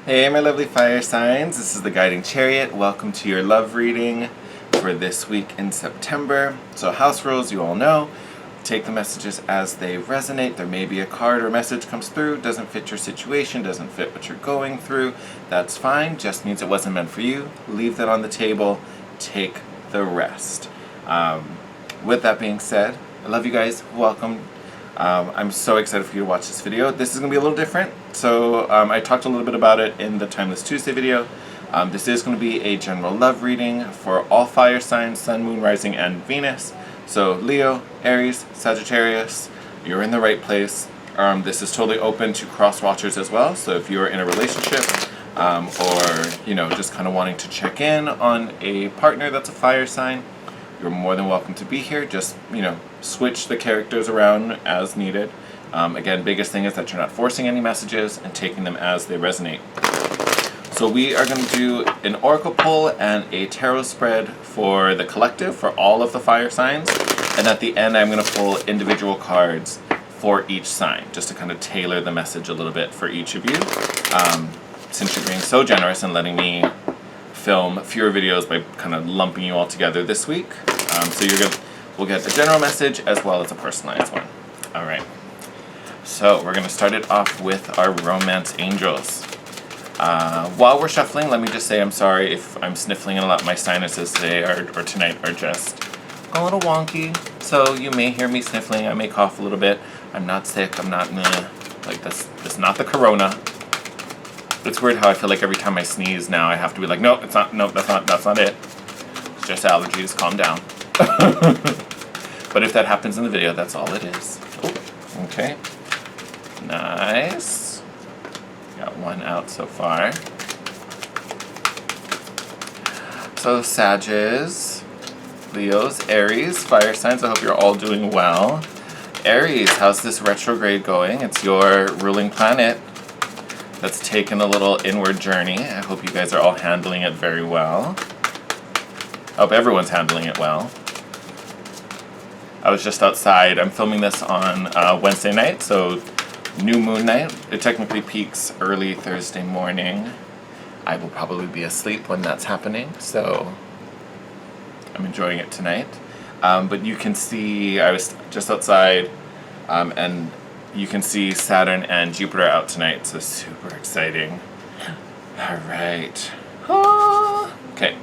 Hey my lovely fire signs, this is the Guiding Chariot. Welcome to your love reading for this week in September. So house rules, you all know. Take the messages as they resonate. There may be a card or message comes through, doesn't fit your situation, doesn't fit what you're going through. That's fine, just means it wasn't meant for you. Leave that on the table, take the rest. With that being said, I love you guys, welcome. I'm so excited for you to watch this video. This is going to be a little different. So I talked a little bit about it in the Timeless Tuesday video. This is going to be a general love reading for all fire signs, Sun, Moon, Rising, and Venus. So Leo, Aries, Sagittarius, you're in the right place. This is totally open to cross-watchers as well. So if you're in a relationship or just kind of wanting to check in on a partner that's a fire sign, you're more than welcome to be here. Just, switch the characters around as needed. Again, biggest thing is that you're not forcing any messages and taking them as they resonate. So we are going to do an oracle pull and a tarot spread for the collective, for all of the fire signs. And at the end, I'm going to pull individual cards for each sign, just to kind of tailor the message a little bit for each of you. Since you're being so generous and letting me film fewer videos by kind of lumping you all together this week. We'll get a general message as well as a personalized one. All right. So we're going to start it off with our romance angels. While we're shuffling, let me just say I'm sorry if I'm sniffling a lot. My sinuses today or tonight are just a little wonky. So you may hear me sniffling. I may cough a little bit. I'm not sick. I'm not like this. It's not the corona. It's weird how I feel like every time I sneeze now I have to be like, no, it's not. No, that's not it. It's just allergies. Calm down. But if that happens in the video, that's all it is. Oh, okay. Nice. Got one out so far. So Sages, Leos, Aries, fire signs, I hope you're all doing well. Aries, how's this retrograde going? It's your ruling planet that's taken a little inward journey. I hope you guys are all handling it very well. I hope everyone's handling it well. I was just outside. I'm filming this on Wednesday night, so new moon night. It technically peaks early Thursday morning. I will probably be asleep when that's happening, so I'm enjoying it tonight. But you can see, I was just outside, and you can see Saturn and Jupiter out tonight, so super exciting. All right. Okay,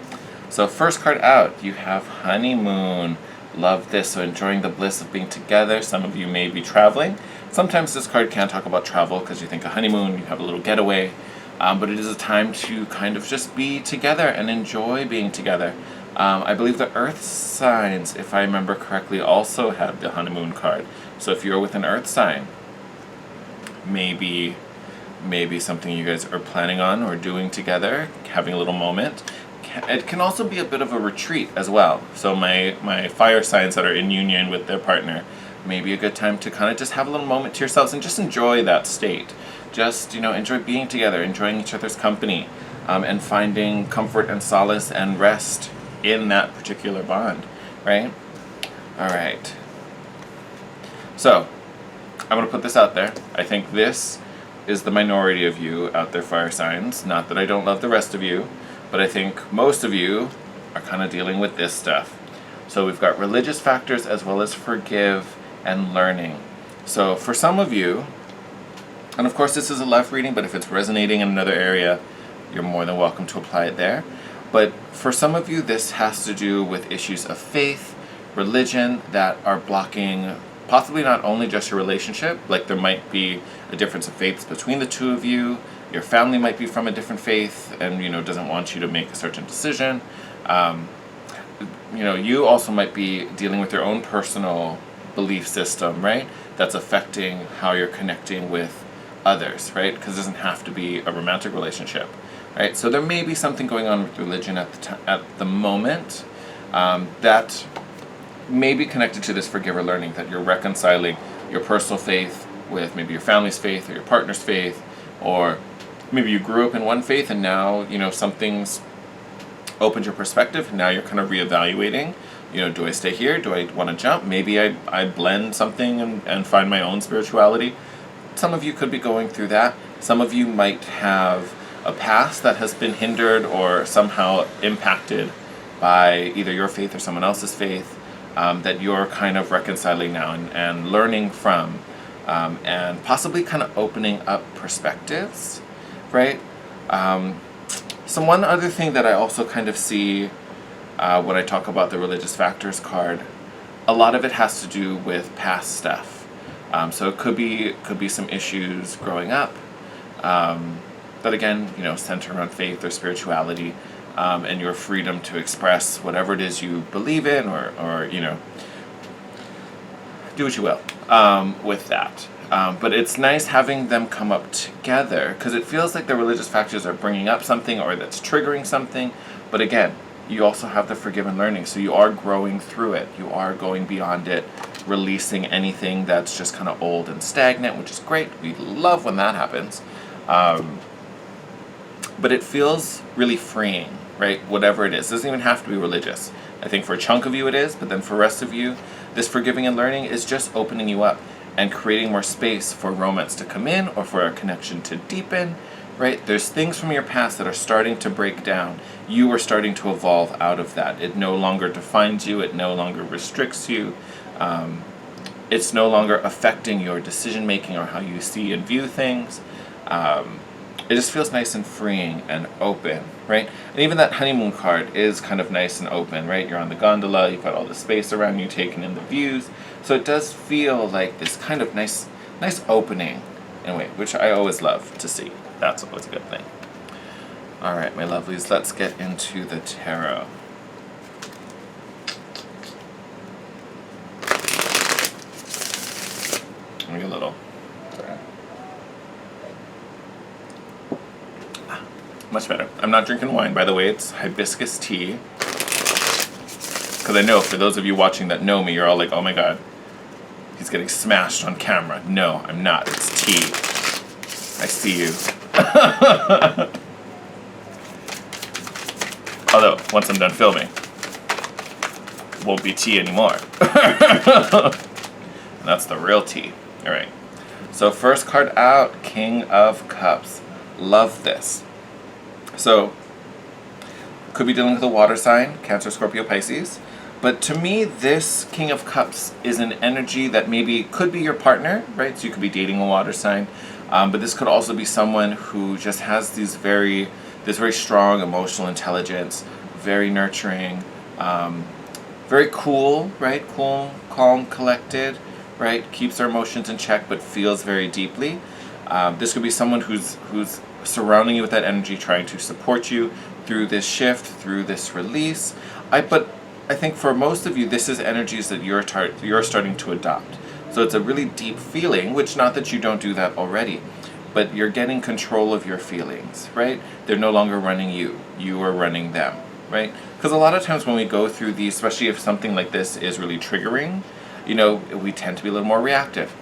so first card out, you have Honeymoon. Love this, so enjoying the bliss of being together. Some of you may be traveling. Sometimes this card can talk about travel because you think a honeymoon, you have a little getaway, but it is a time to kind of just be together and enjoy being together. I believe the earth signs, if I remember correctly, also have the honeymoon card. So if you're with an earth sign, maybe something you guys are planning on or doing together, having a little moment. It can also be a bit of a retreat as well. So my fire signs that are in union with their partner, maybe a good time to kind of just have a little moment to yourselves and just enjoy that state. Just, enjoy being together, enjoying each other's company, and finding comfort and solace and rest in that particular bond, right? All right. So, I'm going to put this out there. I think this is the minority of you out there, fire signs. Not that I don't love the rest of you, but I think most of you are kind of dealing with this stuff. So we've got religious factors as well as forgive and learning. So for some of you, and of course this is a love reading, but if it's resonating in another area, you're more than welcome to apply it there. But for some of you, this has to do with issues of faith, religion that are blocking possibly not only just your relationship, like there might be a difference of faiths between the two of you, your family might be from a different faith and, doesn't want you to make a certain decision. You also might be dealing with your own personal belief system, right? That's affecting how you're connecting with others, right? Because it doesn't have to be a romantic relationship, right? So there may be something going on with religion at the moment that may be connected to this forgiver learning, that you're reconciling your personal faith with maybe your family's faith or your partner's faith, or maybe you grew up in one faith and now, something's opened your perspective and now you're kind of reevaluating, do I stay here? Do I want to jump? Maybe I blend something and find my own spirituality. Some of you could be going through that. Some of you might have a past that has been hindered or somehow impacted by either your faith or someone else's faith, that you're kind of reconciling now and learning from, and possibly kind of opening up perspectives, right? So one other thing that I also kind of see when I talk about the religious factors card, a lot of it has to do with past stuff. So it could be some issues growing up, that again, center around faith or spirituality, and your freedom to express whatever it is you believe in, or do what you will with that. But it's nice having them come up together, because it feels like the religious factors are bringing up something or that's triggering something. But again, you also have the forgive and learning, so you are growing through it. You are going beyond it, releasing anything that's just kind of old and stagnant, which is great. We love when that happens. But it feels really freeing, right? Whatever it is. It doesn't even have to be religious. I think for a chunk of you it is, but then for the rest of you, this forgiving and learning is just opening you up and creating more space for romance to come in or for a connection to deepen, right? There's things from your past that are starting to break down. You are starting to evolve out of that. It no longer defines you. It no longer restricts you. It's no longer affecting your decision making or how you see and view things. It just feels nice and freeing and open, right? And even that honeymoon card is kind of nice and open, right? You're on the gondola, you've got all the space around you, taking in the views. So it does feel like this kind of nice opening in a way, which I always love to see. That's always a good thing. All right, my lovelies, let's get into the tarot. Let me get a little. Sorry. Much better. I'm not drinking wine, by the way. It's hibiscus tea. Because I know, for those of you watching that know me, you're all like, oh my god, he's getting smashed on camera. No, I'm not. It's tea. I see you. Although, once I'm done filming, it won't be tea anymore. And that's the real tea. Alright. So first card out, King of Cups. Love this. So, could be dealing with a water sign, Cancer, Scorpio, Pisces. But to me, this King of Cups is an energy that maybe could be your partner, right? So you could be dating a water sign. But this could also be someone who just has this very strong emotional intelligence, very nurturing, very cool, right? Cool, calm, collected, right? Keeps their emotions in check, but feels very deeply. This could be someone who's surrounding you with that energy, trying to support you through this shift, through this release. But I think for most of you, this is energies that you're starting to adopt. So it's a really deep feeling, which not that you don't do that already, but you're getting control of your feelings, right? They're no longer running you. You are running them, right? Because a lot of times when we go through these, especially if something like this is really triggering, we tend to be a little more reactive.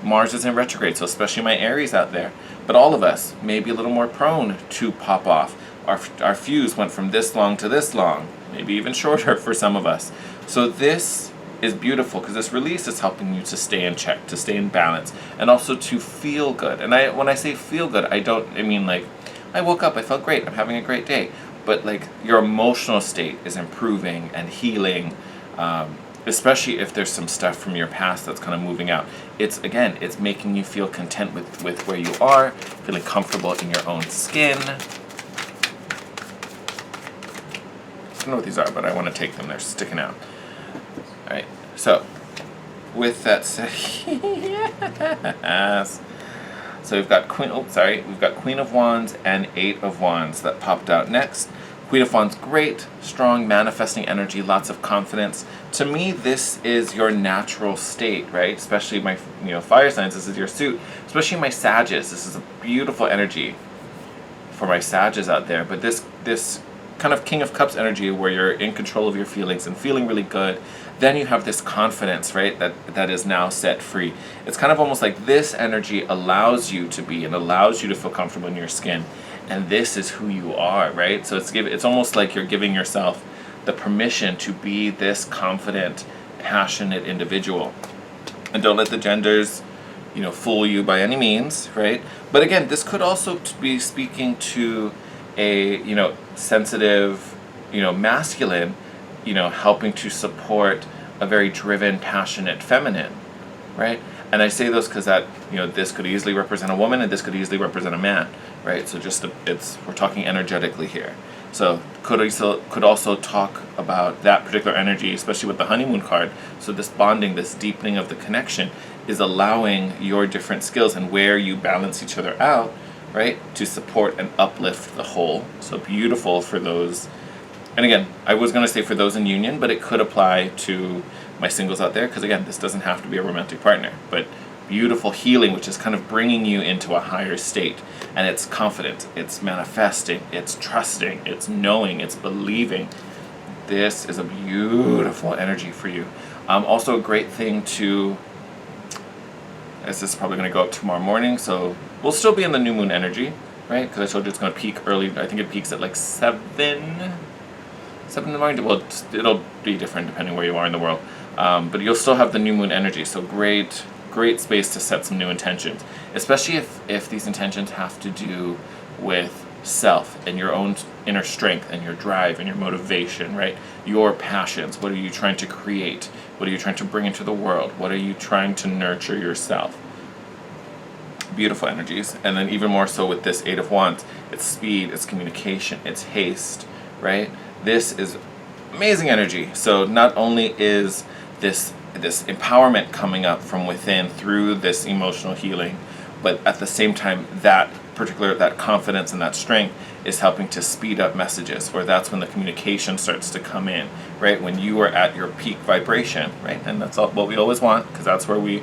Mars is in retrograde, so especially my Aries out there. But all of us may be a little more prone to pop off. Our fuse went from this long to this long, maybe even shorter for some of us. So this is beautiful because this release is helping you to stay in check, to stay in balance, and also to feel good. And when I say feel good, I mean like, I woke up, I felt great, I'm having a great day. But like your emotional state is improving and healing, especially if there's some stuff from your past that's kind of moving out. It's making you feel content with where you are, feeling comfortable in your own skin. I don't know what these are, but I want to take them. They're sticking out. Alright, so with that said, yes. So we've got Queen of Wands and Eight of Wands that popped out next. Queen of Wands, great, strong, manifesting energy, lots of confidence. To me, this is your natural state, right? Especially my, fire signs, this is your suit. Especially my Sages, this is a beautiful energy for my Sages out there. But this kind of King of Cups energy where you're in control of your feelings and feeling really good, then you have this confidence, right, that is now set free. It's kind of almost like this energy allows you to be and allows you to feel comfortable in your skin. And this is who you are, right? So it's almost like you're giving yourself the permission to be this confident, passionate individual. And don't let the genders, fool you by any means, right? But again, this could also be speaking to a, sensitive, masculine, helping to support a very driven, passionate feminine, right? And I say those because that, this could easily represent a woman and this could easily represent a man, right? So we're talking energetically here. So could also talk about that particular energy, especially with the honeymoon card. So this bonding, this deepening of the connection is allowing your different skills and where you balance each other out, right? To support and uplift the whole. So beautiful for those. And again, I was going to say for those in union, but it could apply to my singles out there, because again, this doesn't have to be a romantic partner, but beautiful healing, which is kind of bringing you into a higher state. And it's confident, it's manifesting, it's trusting, it's knowing, it's believing. This is a beautiful energy for you. Also a great thing to, as this is probably going to go up tomorrow morning, so we'll still be in the new moon energy, right? Because I told you it's going to peak early. I think it peaks at like 7 in the morning. Well, it'll be different depending where you are in the world. But you'll still have the new moon energy, so great space to set some new intentions, especially if these intentions have to do with self and your own inner strength and your drive and your motivation, right? Your passions. What are you trying to create? What are you trying to bring into the world? What are you trying to nurture yourself? Beautiful energies. And then even more so with this Eight of Wands, it's speed, it's communication, it's haste, right? This is amazing energy. So not only is this empowerment coming up from within through this emotional healing, but at the same time that confidence and that strength is helping to speed up messages, or that's when the communication starts to come in, right? When you are at your peak vibration, right? And that's what we always want, because that's where we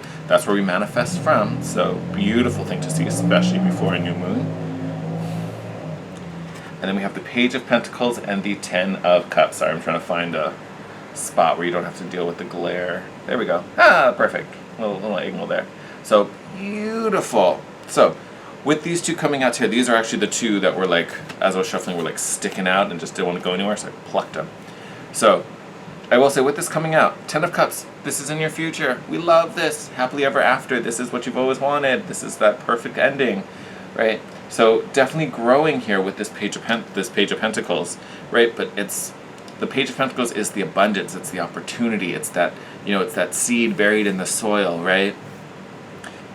manifest from. So beautiful thing to see, especially before a new moon. And then we have the Page of Pentacles and the Ten of Cups. Sorry, I'm trying to find a spot where you don't have to deal with the glare. There we go. Perfect. Little angle there. So beautiful. So with these two coming out here, these are actually the two that were like, as I was shuffling, were like sticking out and just didn't want to go anywhere, so I plucked them. So I will say with this coming out, Ten of Cups, this is in your future. We love this. Happily ever after. This is what you've always wanted. This is that perfect ending, right? So definitely growing here with this Page of Pentacles, right? But the Page of Pentacles is the abundance, it's the opportunity, it's that, it's that seed buried in the soil, right?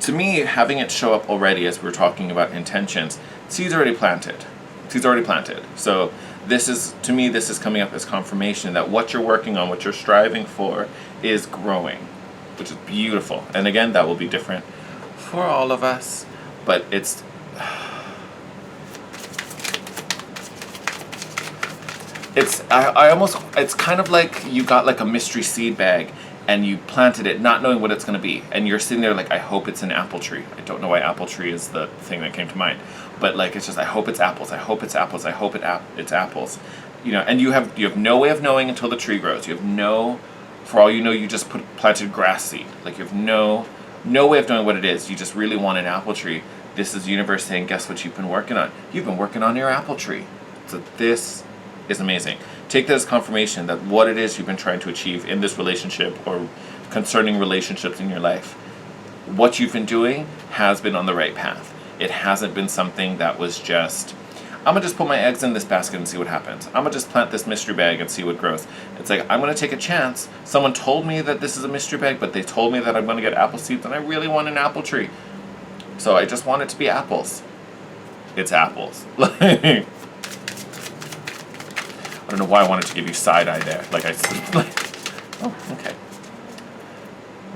To me, having it show up already, as we're talking about intentions, seeds already planted. So this is coming up as confirmation that what you're working on, what you're striving for, is growing, which is beautiful. And again, that will be different for all of us, but it's kind of like you got like a mystery seed bag and you planted it not knowing what it's going to be, and you're sitting there like, I hope it's an apple tree. I don't know why apple tree is the thing that came to mind, but like it's just, I hope it's apples, I hope it's apples, I hope it's apples, and you have no way of knowing until the tree grows. You have for all you know, you just planted grass seed. Like you have no way of knowing what it is. You just really want an apple tree. This is the universe saying, guess what you've been working on? You've been working on your apple tree. So this is amazing. Take that as confirmation that what it is you've been trying to achieve in this relationship or concerning relationships in your life, what you've been doing has been on the right path. It hasn't been something that was just, I'm going to just put my eggs in this basket and see what happens. I'm going to just plant this mystery bag and see what grows. It's like, I'm going to take a chance. Someone told me that this is a mystery bag, but they told me that I'm going to get apple seeds, and I really want an apple tree. So I just want it to be apples. It's apples. I don't know why I wanted to give you side eye there. Oh, okay.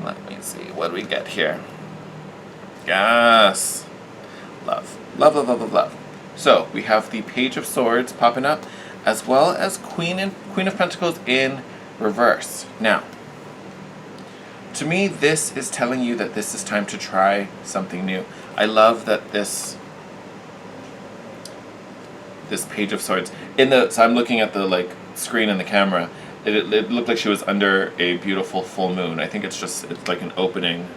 Let me see. What do we get here? Yes. Love. Love, love, love, love, love. So we have the Page of Swords popping up, as well as Queen of Pentacles in reverse. Now, to me, this is telling you that this is time to try something new. I love that this Page of Swords so I'm looking at the screen in the camera. It looked like she was under a beautiful full moon. I think it's like an opening.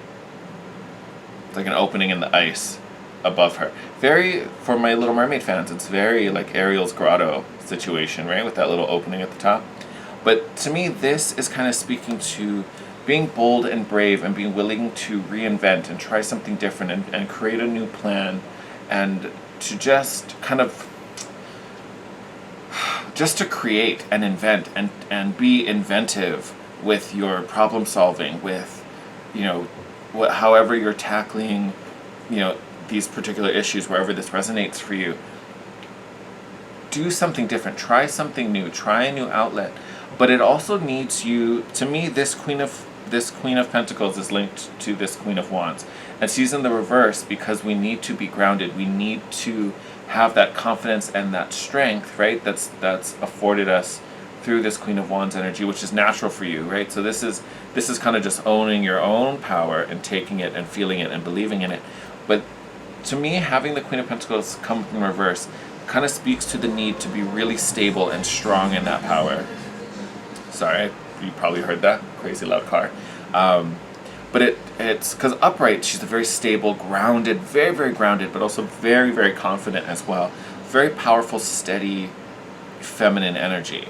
It's like an opening in the ice above her. Very, for my Little Mermaid fans, it's very like Ariel's grotto situation, right? With that little opening at the top. But to me, this is kind of speaking to being bold and brave and being willing to reinvent and try something different and create a new plan, and to just kind of just to create and invent and be inventive with your problem solving, with, you know, however you're tackling, you know, these particular issues, wherever this resonates for you. Do something different, try something new, try a new outlet. But it also needs you, to me, this Queen of Pentacles is linked to this Queen of Wands. And she's in the reverse because we need to be grounded. We need to have that confidence and that strength, right? That's afforded us through this Queen of Wands energy, which is natural for you, right? So this is kind of just owning your own power and taking it and feeling it and believing in it. But to me, having the Queen of Pentacles come in reverse kind of speaks to the need to be really stable and strong in that power. Sorry, you probably heard that crazy loud car. But it's because upright, she's a very stable, grounded, very, very grounded, but also very, very confident as well. Very powerful, steady, feminine energy.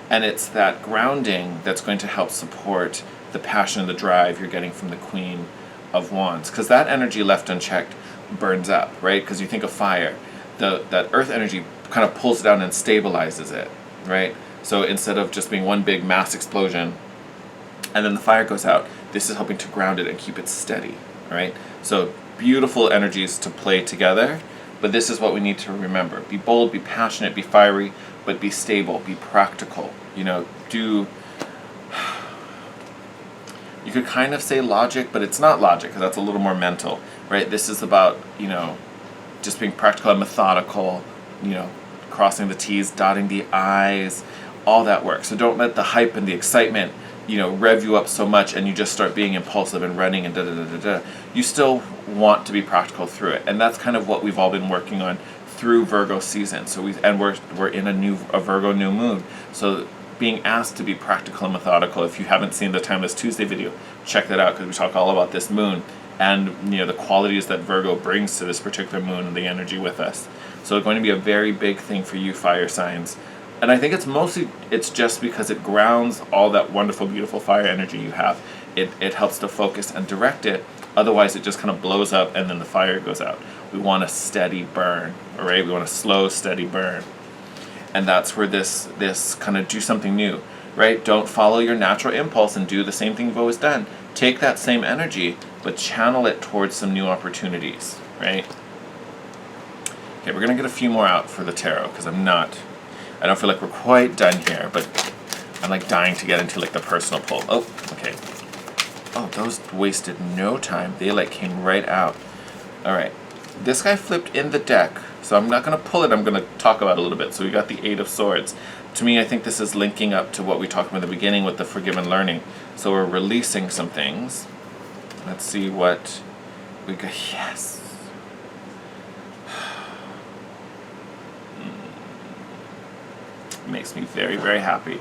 And it's that grounding that's going to help support the passion and the drive you're getting from the Queen of Wands. Because that energy left unchecked burns up, right? Because you think of fire. That earth energy kind of pulls it down and stabilizes it, right? So instead of just being one big mass explosion and then the fire goes out, this is helping to ground it and keep it steady, right? So beautiful energies to play together, but this is what we need to remember. Be bold, be passionate, be fiery, but be stable, be practical. You know, you could kind of say logic, but it's not logic because that's a little more mental, right? This is about, you know, just being practical and methodical, you know, crossing the T's, dotting the I's, all that work. So don't let the hype and the excitement, you know, rev you up so much and you just start being impulsive and running and da-da-da-da-da. You still want to be practical through it. And that's kind of what we've all been working on through Virgo season. So we're in a Virgo new moon. So being asked to be practical and methodical. If you haven't seen the Timeless Tuesday video, check that out because we talk all about this moon and, you know, the qualities that Virgo brings to this particular moon and the energy with us. So it's going to be a very big thing for you fire signs. And I think it's just because it grounds all that wonderful, beautiful fire energy you have. It helps to focus and direct it. Otherwise, it just kind of blows up and then the fire goes out. We want a steady burn, all right? We want a slow, steady burn. And that's where this kind of do something new, right? Don't follow your natural impulse and do the same thing you've always done. Take that same energy, but channel it towards some new opportunities, right? Okay, we're going to get a few more out for the tarot because I don't feel like we're quite done here, but I'm like dying to get into like the personal pull. Oh, okay. Oh, those wasted no time. They like came right out. All right. This guy flipped in the deck, so I'm not going to pull it. I'm going to talk about it a little bit. So we got the Eight of Swords. To me, I think this is linking up to what we talked about in the beginning with the forgive and learning. So we're releasing some things. Let's see what we got. Yes. Makes me very, very happy.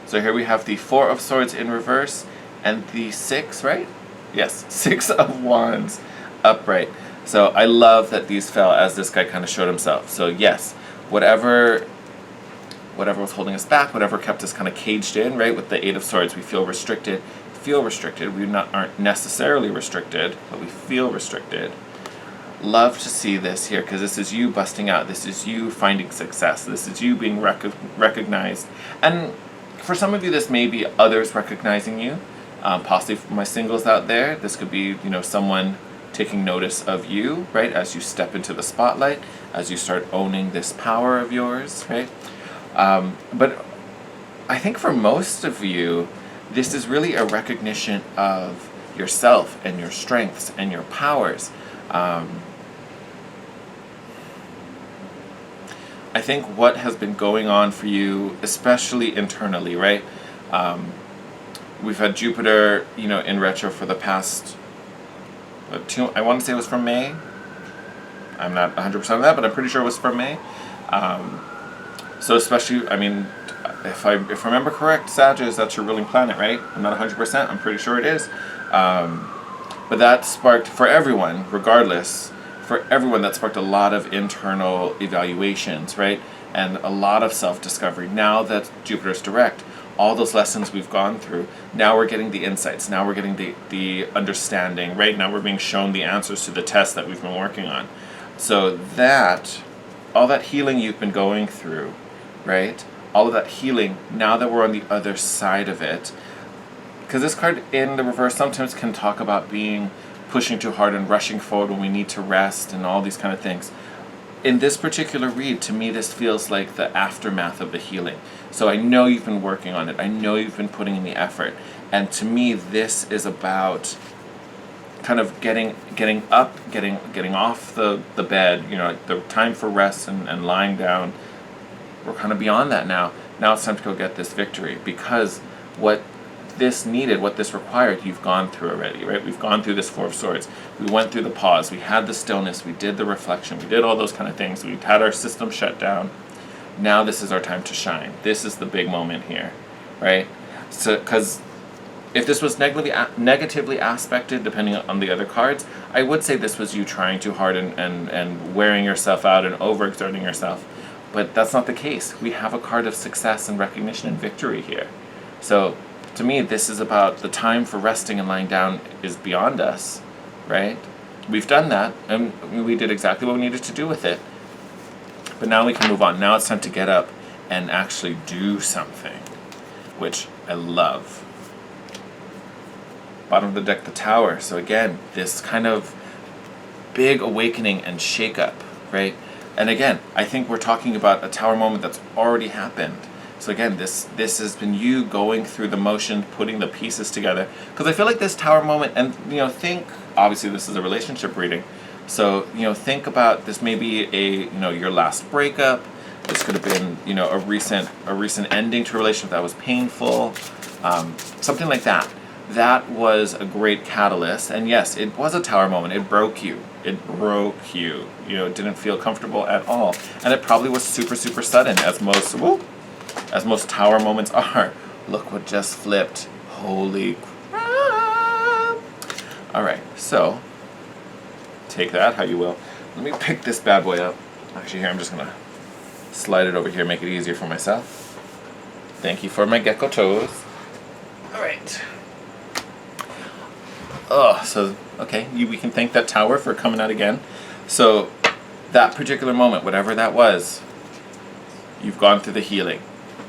So here we have the Four of Swords in reverse and the Six, right? Yes, Six of Wands upright. So I love that these fell as this guy kind of showed himself. So yes, whatever was holding us back, whatever kept us kind of caged in, right? With the Eight of Swords, we feel restricted. We aren't necessarily restricted, but we feel restricted. Love to see this here because this is you busting out. This is you finding success. This is you being recognized. And for some of you, this may be others recognizing you. Possibly for my singles out there, this could be, you know, someone taking notice of you, right? As you step into the spotlight, as you start owning this power of yours, right? But I think for most of you, this is really a recognition of yourself and your strengths and your powers. I think what has been going on for you, especially internally, right? We've had Jupiter, you know, in retro for the past, I want to say it was from May. I'm not 100% on that, but I'm pretty sure it was from May. So especially, I mean, if I remember correct, Sagittarius, that's your ruling planet, right? I'm not 100%, I'm pretty sure it is. But that sparked, for everyone, regardless, for everyone, that sparked a lot of internal evaluations, right? And a lot of self-discovery. Now that Jupiter's direct, all those lessons we've gone through. Now we're getting the insights. Now we're getting the understanding. Right now we're being shown the answers to the tests that we've been working on. So that, all that healing you've been going through, right? All of that healing, now that we're on the other side of it, because this card in the reverse sometimes can talk about pushing too hard and rushing forward when we need to rest and all these kind of things. In this particular read, to me, this feels like the aftermath of the healing. So I know you've been working on it. I know you've been putting in the effort. And to me, this is about kind of getting up, getting off the bed, the time for rest and lying down. We're kind of beyond that now. Now it's time to go get this victory, because what this needed, what this required, you've gone through already, right? We've gone through this Four of Swords. We went through the pause. We had the stillness. We did the reflection. We did all those kind of things. We've had our system shut down. Now this is our time to shine. This is the big moment here, right? So, because if this was negatively aspected, depending on the other cards, I would say this was you trying too hard and wearing yourself out and overexerting yourself. But that's not the case. We have a card of success and recognition and victory here. So to me, this is about the time for resting and lying down is beyond us, right? We've done that, and we did exactly what we needed to do with it. But now we can move on. Now it's time to get up and actually do something, which I love. Bottom of the deck, the Tower. So again, this kind of big awakening and shake-up, right? And again, I think we're talking about a Tower moment that's already happened. So again, this has been you going through the motion, putting the pieces together. Because I feel like this Tower moment, and think, obviously this is a relationship reading, so think about this may be your last breakup. This could have been a recent ending to a relationship that was painful, something like that. That was a great catalyst, and yes, it was a Tower moment. It broke you. It didn't feel comfortable at all, and it probably was super, super sudden, as most Tower moments are. Look what just flipped. Holy crap. All right, so take that how you will. Let me pick this bad boy up. Actually, here, I'm just gonna slide it over here, make it easier for myself. Thank you for my gecko toes. All right. We can thank that Tower for coming out again. So that particular moment, whatever that was, you've gone through the healing.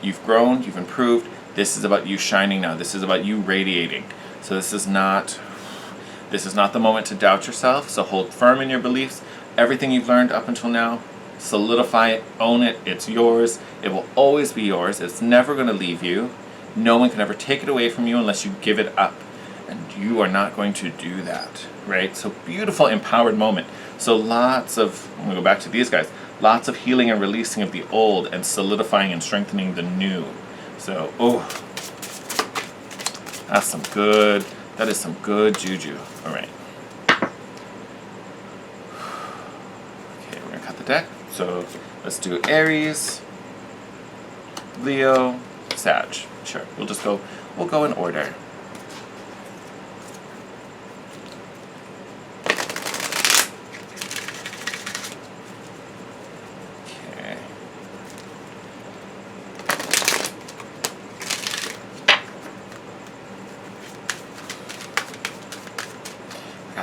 You've grown, you've improved. This is about you shining now. This is about you radiating. So this is not the moment to doubt yourself. So hold firm in your beliefs. Everything you've learned up until now, solidify it, own it. It's yours. It will always be yours. It's never going to leave you. No one can ever take it away from you unless you give it up. And you are not going to do that, right? So beautiful, empowered moment. So I'm going to go back to these guys, lots of healing and releasing of the old and solidifying and strengthening the new. So, that is some good juju. All right. Okay, we're going to cut the deck. So let's do Aries, Leo, Sag. Sure, we'll go in order.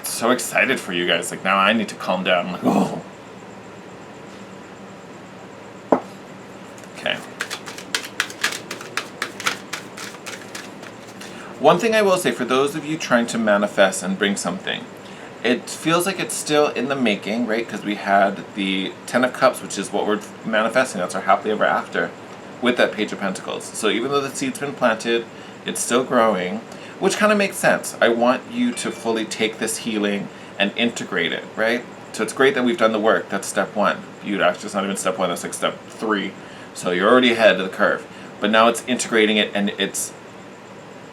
So excited for you guys. Like, now I need to calm down. I'm like, oh. Okay. One thing I will say, for those of you trying to manifest and bring something, it feels like it's still in the making, right? Because we had the Ten of Cups, which is what we're manifesting. That's our happily ever after, with that Page of Pentacles. So even though the seed's been planted, it's still growing. Which kind of makes sense. I want you to fully take this healing and integrate it, right? So it's great that we've done the work. That's step one. Actually, it's not even step one, that's like step 3. So you're already ahead of the curve. But now it's integrating it, and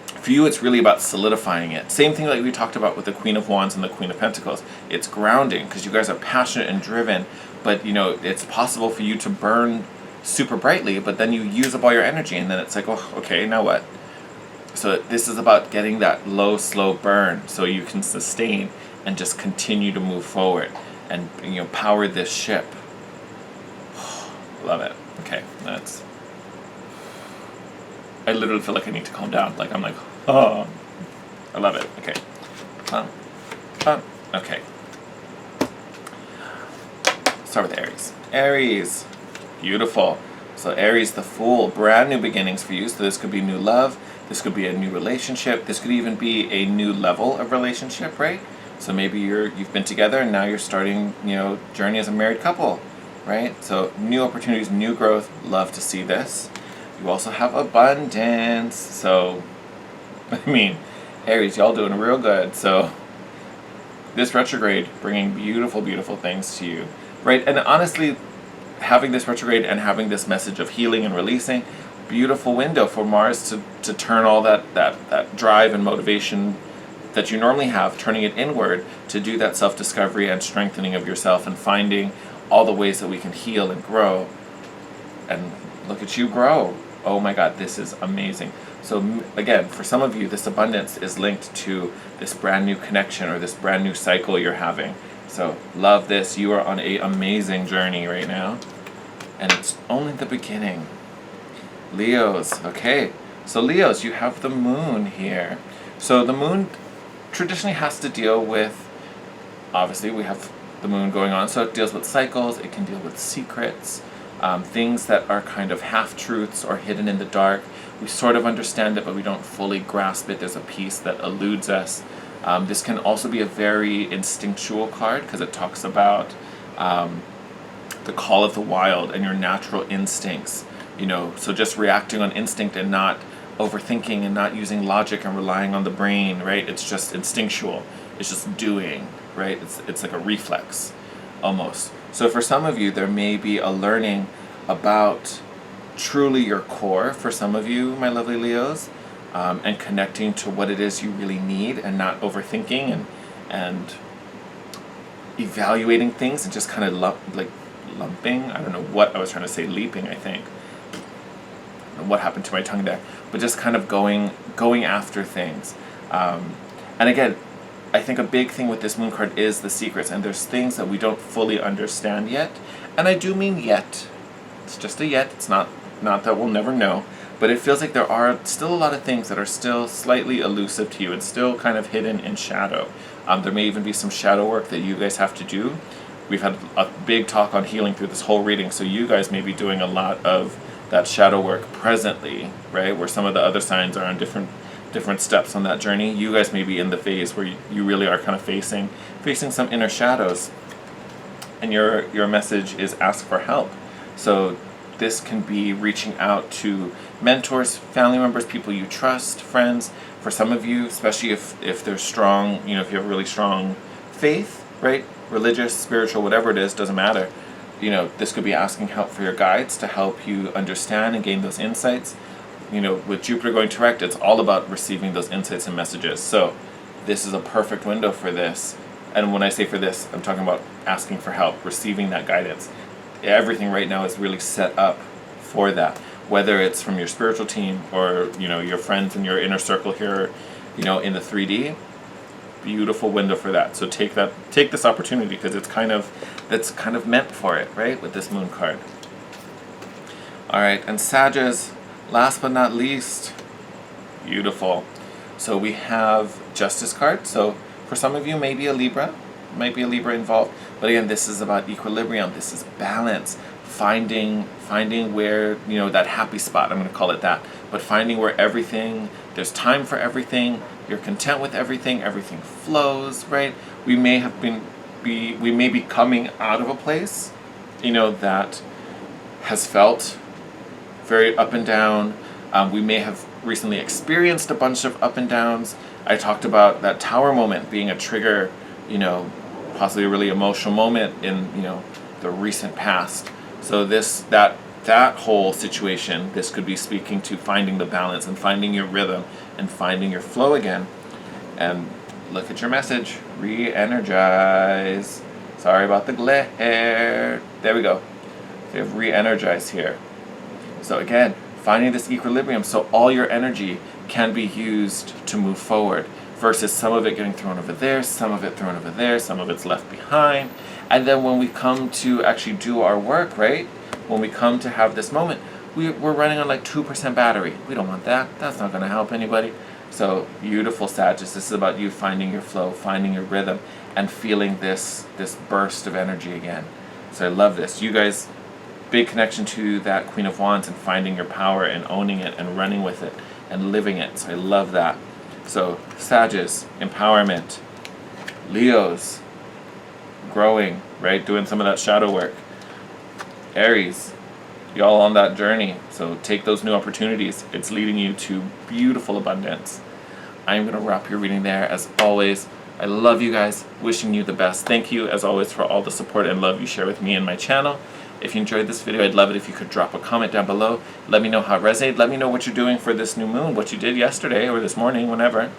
for you, it's really about solidifying it. Same thing like we talked about with the Queen of Wands and the Queen of Pentacles. It's grounding, because you guys are passionate and driven, but it's possible for you to burn super brightly, but then you use up all your energy, and then it's like, oh, okay, now what? So this is about getting that low, slow burn so you can sustain and just continue to move forward and power this ship. Love it. Okay, I literally feel like I need to calm down. Like I'm like, oh, I love it. Okay. Okay. Start with Aries. Aries. Beautiful. So Aries, the Fool, brand new beginnings for you. So this could be new love. This could be a new relationship. This could even be a new level of relationship, right? So maybe you've been together and now you're starting, journey as a married couple, right? So new opportunities, new growth. Love to see this. You also have abundance. So, Aries, y'all doing real good. So this retrograde bringing beautiful, beautiful things to you, right? And honestly, having this retrograde and having this message of healing and releasing, beautiful window for Mars to turn all that drive and motivation that you normally have, turning it inward to do that self-discovery and strengthening of yourself and finding all the ways that we can heal and grow. And look at you grow. Oh my God, this is amazing. So again, for some of you, this abundance is linked to this brand new connection or this brand new cycle you're having. So love this. You are on an amazing journey right now. And it's only the beginning. Leos, okay. So Leos, you have the moon here. So the moon traditionally has to deal with, obviously we have the moon going on, so it deals with cycles, it can deal with secrets, things that are kind of half-truths or hidden in the dark. We sort of understand it, but we don't fully grasp it. There's a piece that eludes us. This can also be a very instinctual card because it talks about the call of the wild and your natural instincts. So just reacting on instinct and not overthinking and not using logic and relying on the brain, right? It's just instinctual. It's just doing, right? It's like a reflex, almost. So for some of you, there may be a learning about truly your core, for some of you, my lovely Leos, and connecting to what it is you really need and not overthinking and evaluating things and just kind of lumping. I don't know what I was trying to say, leaping, I think. I don't know what happened to my tongue there, but just kind of going after things. And again, I think a big thing with this moon card is the secrets, and there's things that we don't fully understand yet. And I do mean yet. It's just a yet. It's not that we'll never know, but it feels like there are still a lot of things that are still slightly elusive to you and still kind of hidden in shadow. There may even be some shadow work that you guys have to do. We've had a big talk on healing through this whole reading, so you guys may be doing a lot of that shadow work presently, right? Where some of the other signs are on different steps on that journey. You guys may be in the phase where you really are kind of facing some inner shadows, and your message is ask for help. So this can be reaching out to mentors, family members, people you trust, friends. For some of you, especially if they're strong, if you have really strong faith, right? Religious, spiritual, whatever it is, doesn't matter. This could be asking help for your guides to help you understand and gain those insights. With Jupiter going direct, it's all about receiving those insights and messages. So this is a perfect window for this. And when I say for this, I'm talking about asking for help, receiving that guidance. Everything right now is really set up for that. Whether it's from your spiritual team or, your friends in your inner circle here, in the 3D, beautiful window for that. So take this opportunity because that's kind of meant for it, right? With this moon card. All right, and Sagittarius, last but not least, beautiful. So we have Justice card. So for some of you, maybe a Libra, might be a Libra involved. But again, this is about equilibrium. This is balance, finding where, that happy spot, I'm going to call it that. But finding where there's time for everything, you're content with everything flows, right? We may be coming out of a place, that has felt very up and down. We may have recently experienced a bunch of up and downs. I talked about that tower moment being a trigger, possibly a really emotional moment in, the recent past. So that whole situation, this could be speaking to finding the balance and finding your rhythm and finding your flow again. And look at your message, re-energize. Sorry about the glare. There we go. We have re-energize here. So again, finding this equilibrium so all your energy can be used to move forward versus some of it getting thrown over there, some of it thrown over there, some of it's left behind. And then when we come to actually do our work, right? When we come to have this moment, we're running on like 2% battery. We don't want that. That's not going to help anybody. So beautiful, Sagittarius. This is about you finding your flow, finding your rhythm, and feeling this burst of energy again. So I love this. You guys, big connection to that Queen of Wands and finding your power and owning it and running with it and living it. So I love that. So Sagittarius, empowerment. Leos, growing, right? Doing some of that shadow work. Aries, y'all on that journey. So take those new opportunities. It's leading you to beautiful abundance. I'm going to wrap your reading there. As always, I love you guys. Wishing you the best. Thank you, as always, for all the support and love you share with me and my channel. If you enjoyed this video, I'd love it if you could drop a comment down below. Let me know how it resonated. Let me know what you're doing for this new moon, what you did yesterday or this morning, whenever.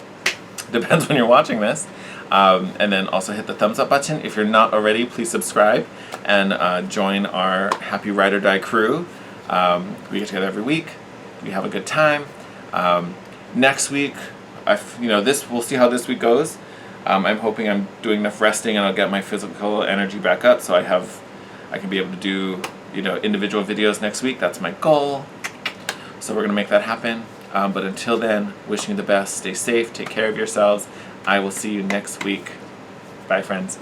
Depends when you're watching this. And then also hit the thumbs up button. If you're not already, please subscribe and join our Happy Ride or Die crew. We get together every week. We have a good time. Next week, we'll see how this week goes. I'm hoping I'm doing enough resting and I'll get my physical energy back up so I can be able to do individual videos next week. That's my goal. So we're gonna make that happen. But until then, wishing you the best. Stay safe. Take care of yourselves. I will see you next week. Bye, friends.